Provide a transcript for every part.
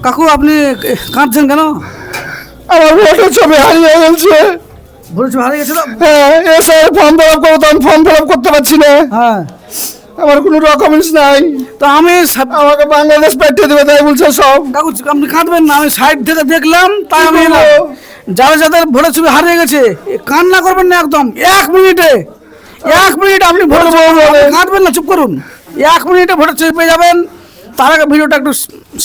কাকু আপনি কাঁদছেন কেন? আমার ভোটের ছবি হারিয়ে গেছে। বলেছি হারিয়ে গেছিল। হ্যাঁ, এসে ফর্ম ফিল আপ করতাম, ফর্ম ফিল আপ করতে পারছি না। হ্যাঁ, আমার কোনো ডকুমেন্টস নাই। তো আমি আমাকে বাংলাদেশ পাঠিয়ে দেবে তাই বলছে সব। কাকু আপনি কাঁদবেন না, আমি সাইড থেকে দেখলাম তাই আমি এলাম। যারা যাদের ভোটের ছবি হারিয়ে গেছে কান্না করবেন না একদম। 1 মিনিট আপনি ভোট কাঁদবেন না, চুপ করুন। 1 মিনিটে ভোটের ছবি পেয়ে যাবেন। তার আগে ভিডিওটা একটু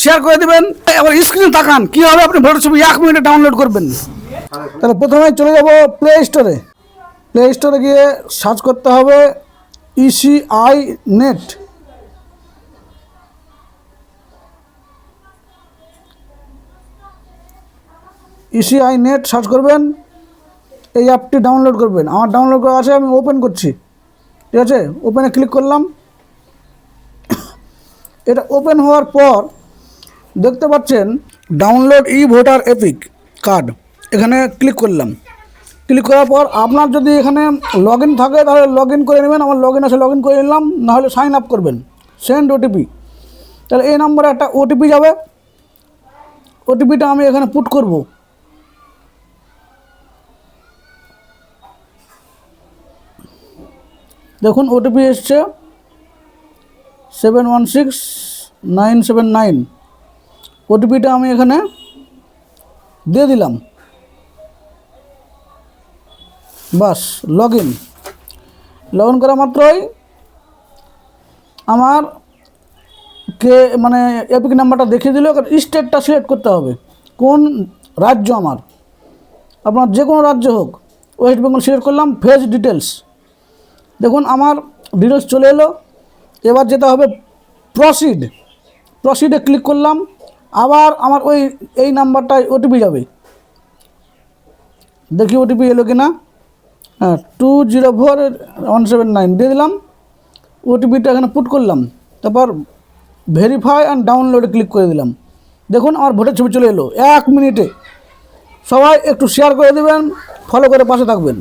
শেয়ার করে দেবেন। এবার স্ক্রিনে তাকান কীভাবে আপনি ভোটের ছবি 1 মিনিটে ডাউনলোড করবেন। তাহলে প্রথমে চলে যাব প্লে স্টোরে। প্লে স্টোরে গিয়ে সার্চ করতে হবে ECI net. ECI net search করবেন, এই অ্যাপটি ডাউনলোড করবেন। আমার ডাউনলোড করা আছে, আমি ওপেন করছি। ঠিক আছে, ওপেনে ক্লিক করলাম। এটা ওপেন হওয়ার পর দেখতে পাচ্ছেন ডাউনলোড ই ভোটার এপিক কার্ড, এখানে ক্লিক করলাম। ক্লিক করার পর আপনার যদি এখানে লগ ইন থাকে তাহলে লগ ইন করে নেবেন। আমার লগ ইন আছে, লগ ইন করে নিলাম। নাহলে সাইন আপ করবেন, সেন্ড ওটিপি। তাহলে এই নম্বরে একটা ওটিপি যাবে। ওটিপিটা আমি এখানে পুট করব। দেখুন ওটিপি এসছে 716979। ওটিপিটা আমি এখানে দিয়ে দিলাম। বাস লগ ইন করা মাত্রই আমার মানে এপিক নাম্বারটা দেখিয়ে দিল। স্টেটটা সিলেক্ট করতে হবে, কোন রাজ্য আমার। আপনার যে কোনো রাজ্য হোক, ওয়েস্ট বেঙ্গল সিলেক্ট করলাম। ফেজ ডিটেলস, দেখুন আমার ডিটেলস চলে এলো। এবার যেতে হবে প্রসিডে ক্লিক করলাম। আবার আমার এই নাম্বারটায় ওটিপি যাবে। দেখি ওটিপি এলো কি না। হ্যাঁ, 204179 দিয়ে দিলাম। ওটিপিটা এখানে পুট করলাম। তারপর ভেরিফাই অ্যান্ড ডাউনলোডে ক্লিক করে দিলাম। দেখুন আমার ভোটের ছবি চলে এলো 1 মিনিটে। সবাই একটু শেয়ার করে দেবেন, ফলো করে পাশে থাকবেন।